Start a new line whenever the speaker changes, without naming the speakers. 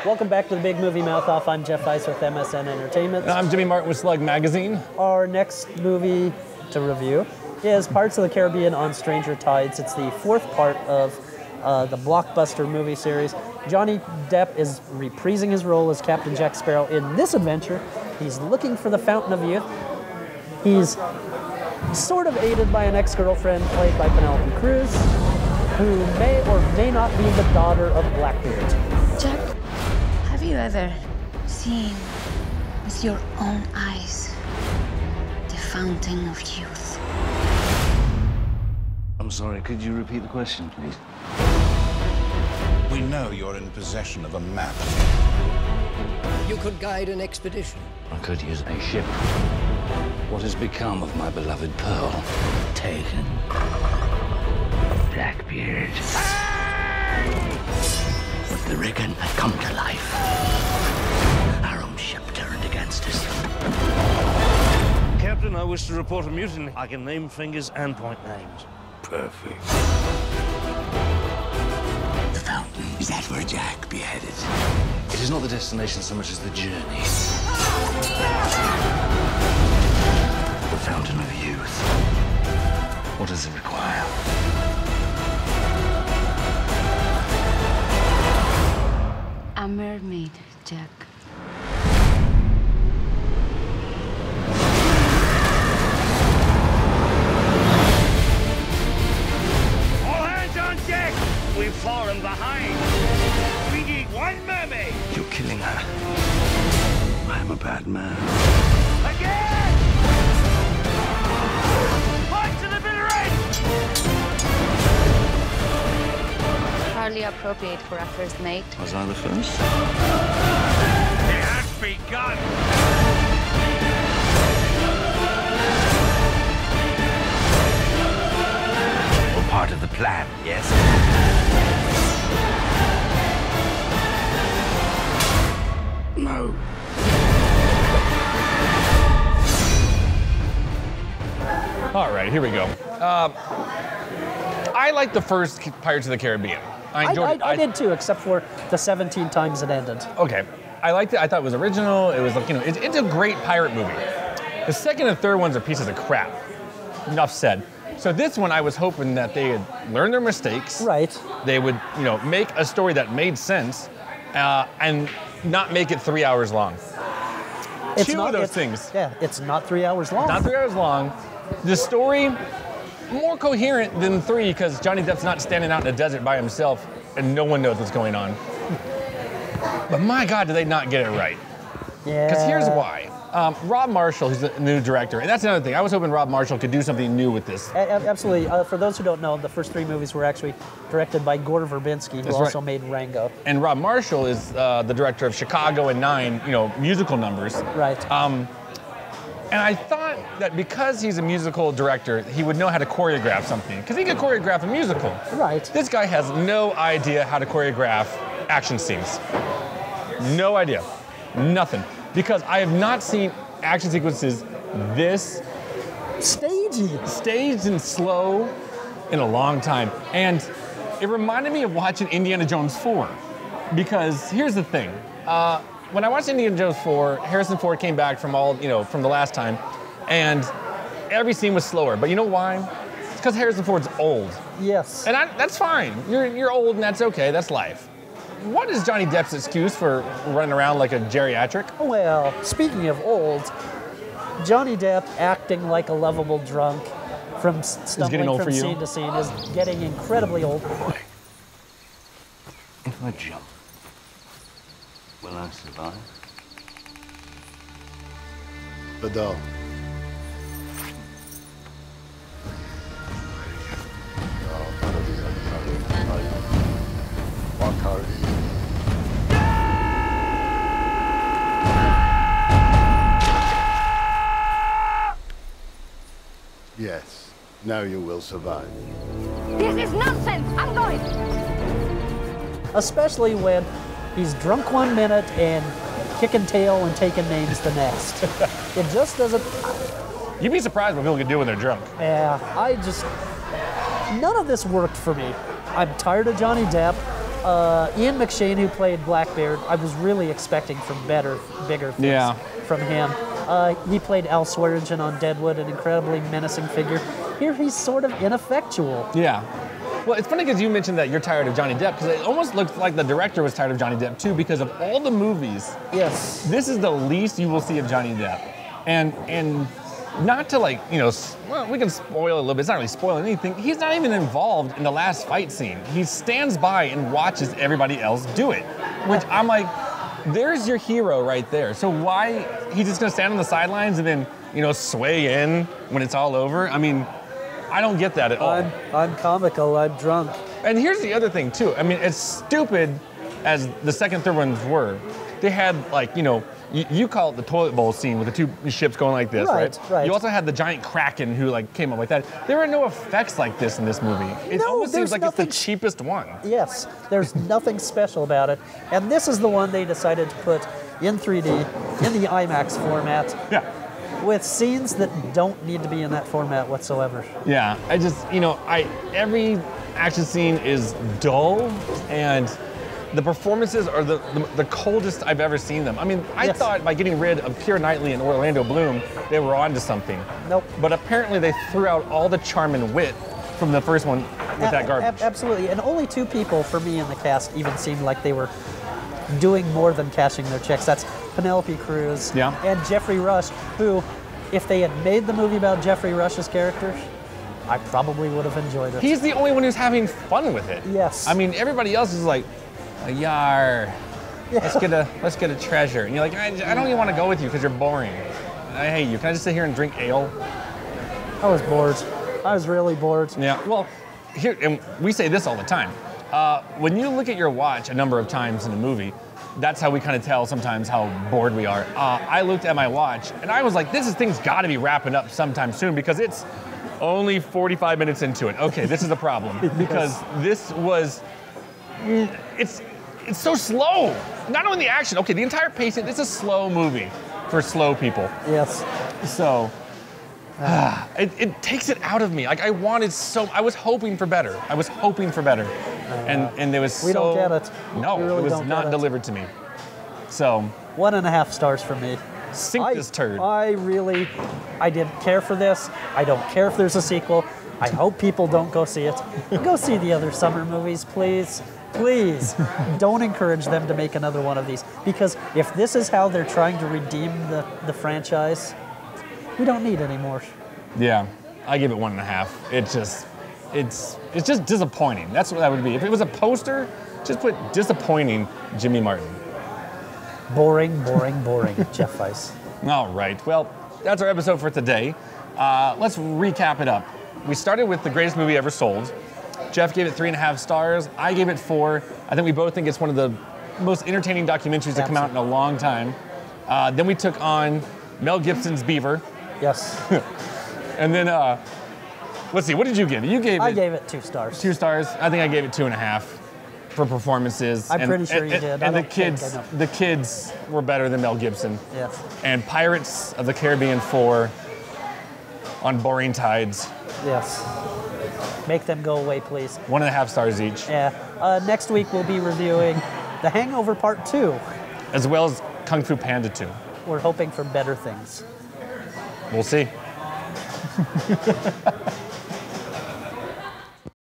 Welcome back to the Big Movie Mouth Off. I'm Jeff Weiss with MSN Entertainment.
And I'm Jimmy Martin with Slug Magazine.
Our next movie to review is Pirates of the Caribbean on Stranger Tides. It's the fourth part of the blockbuster movie series. Johnny Depp is reprising his role as Captain Jack Sparrow. In this adventure, he's looking for the Fountain of Youth. He's sort of aided by an ex-girlfriend played by Penelope Cruz, who may or may not be the daughter of Blackbeard.
Jack, have you ever seen with your own eyes the Fountain of Youth?
I'm sorry, could you repeat the question, please?
We know you're in possession of a map.
You could guide an expedition.
I could use a ship. What has become of my beloved Pearl? Taken. Blackbeard. But the Riggin had come to life. Our own ship turned against us.
Captain, I wish to report a mutiny. I can name fingers and point names.
Perfect. The fountain. Is that where Jack be headed? It is not the destination so much as the journey. The Fountain of Youth. What does it require?
A mermaid, Jack.
All hands on deck! We've fallen behind. We need one mermaid.
You're killing her. I am a bad man.
Again! Fight to the bitter end!
Hardly appropriate for a first mate.
Was I the first?
It has begun.
We're part of the plan, yes? No.
All right, here we go. I like the first Pirates of the Caribbean. I enjoyed it.
I did too, except for the 17 times it ended.
Okay, I liked it. I thought it was original. It was like, it's a great pirate movie. The second and third ones are pieces of crap. Enough said. So this one, I was hoping that they had learned their mistakes.
Right.
They would, make a story that made sense, and not make it 3 hours long.
It's
Two of those things.
Yeah, it's not 3 hours long.
Not 3 hours long. The story, more coherent than 3, because Johnny Depp's not standing out in the desert by himself and no one knows what's going on. But my God, did they not get it right?
Yeah.
Because here's why. Rob Marshall, who's the new director, and that's another thing. I was hoping Rob Marshall could do something new with this.
Absolutely. For those who don't know, the first 3 movies were actually directed by Gore Verbinski, who also made Rango.
And Rob Marshall is the director of Chicago and 9, musical numbers.
Right.
And I thought that because he's a musical director, he would know how to choreograph something. Because he could choreograph a musical.
Right.
This guy has no idea how to choreograph action scenes. No idea. Nothing. Because I have not seen action sequences this staged and slow in a long time. And it reminded me of watching Indiana Jones 4. Because here's the thing. When I watched Indiana Jones 4, Harrison Ford came back from from the last time, and every scene was slower. But you know why? It's because Harrison Ford's old.
Yes.
And that's fine. You're old, and that's okay. That's life. What is Johnny Depp's excuse for running around like a geriatric?
Well, speaking of old, Johnny Depp acting like a lovable drunk from stumbling from scene to scene is getting incredibly old.
Boy, if I jump, will I survive?
Adele. Yes, now you will survive.
This is nonsense! I'm going!
Especially when he's drunk one minute and kicking tail and taking names the next. It just doesn't...
You'd be surprised what people can do when they're drunk.
Yeah, none of this worked for me. I'm tired of Johnny Depp. Ian McShane, who played Blackbeard, I was really expecting bigger things from him. He played Al Swearingen on Deadwood, an incredibly menacing figure. Here he's sort of ineffectual.
Yeah. Well, it's funny because you mentioned that you're tired of Johnny Depp, because it almost looks like the director was tired of Johnny Depp too, because of all the movies.
Yes.
This is the least you will see of Johnny Depp. And not to like, well, we can spoil a little bit. It's not really spoiling anything. He's not even involved in the last fight scene. He stands by and watches everybody else do it, which I'm like, there's your hero right there. So why, he's just gonna stand on the sidelines and then, sway in when it's all over? I mean, I don't get that at all.
I'm comical, I'm drunk.
And here's the other thing too. I mean, as stupid as the second, third ones were, they had like, you call it the toilet bowl scene with the two ships going like this, right?
Right.
You also had the giant kraken who like came up like that. There are no effects like this in this movie. It almost seems like it's the cheapest one.
Yes, there's nothing special about it. And this is the one they decided to put in 3D, in the IMAX format.
Yeah.
With scenes that don't need to be in that format whatsoever.
Yeah, I just, every action scene is dull, and the performances are the coldest I've ever seen them. I mean, I thought by getting rid of Keira Knightley and Orlando Bloom, they were onto something.
Nope.
But apparently they threw out all the charm and wit from the first one with that garbage.
Absolutely, and only two people for me in the cast even seemed like they were doing more than cashing their checks. That's Penelope Cruz and Jeffrey Rush, who, if they had made the movie about Jeffrey Rush's character, I probably would have enjoyed it.
He's the only one who's having fun with it.
Yes.
I mean, everybody else is like, yar, let's get a treasure. And you're like, I don't even want to go with you because you're boring. I hate you. Can I just sit here and drink ale?
I was bored. I was really bored.
Yeah, well, here, and we say this all the time. When you look at your watch a number of times in a movie, that's how we kind of tell sometimes how bored we are. I looked at my watch and I was like, this thing's got to be wrapping up sometime soon because it's only 45 minutes into it. Okay, this is the problem because this was, it's so slow. Not only the action, okay, the entire pacing, it's a slow movie for slow people.
Yes.
So, it takes it out of me. Like I was hoping for better. And there was
we don't get it.
No,
really
it was not delivered to me. So
1.5 stars for me.
Sink this turd.
I didn't care for this. I don't care if there's a sequel. I hope people don't go see it. Go see the other summer movies, please. Please, don't encourage them to make another one of these. Because if this is how they're trying to redeem the franchise, we don't need any more.
Yeah, I give it 1.5. It's just disappointing. That's what that would be. If it was a poster, just put disappointing Jimmy Martin.
Boring, Jeff Weiss.
All right, well, that's our episode for today. Let's recap it up. We started with the greatest movie ever sold. Jeff gave it 3.5 stars. I gave it 4. I think we both think it's one of the most entertaining documentaries that come out in a long time. Then we took on Mel Gibson's Beaver.
Yes.
And then, let's see, what did you give it?
I gave it 2 stars.
2 stars. I think I gave it 2.5 for performances.
I'm pretty sure you did.
And the kids were better than Mel Gibson.
Yes.
And Pirates of the Caribbean 4 on Boring Tides.
Yes. Make them go away, please.
1.5 stars each.
Yeah. Next week we'll be reviewing The Hangover Part 2.
As well as Kung Fu Panda 2.
We're hoping for better things.
We'll see.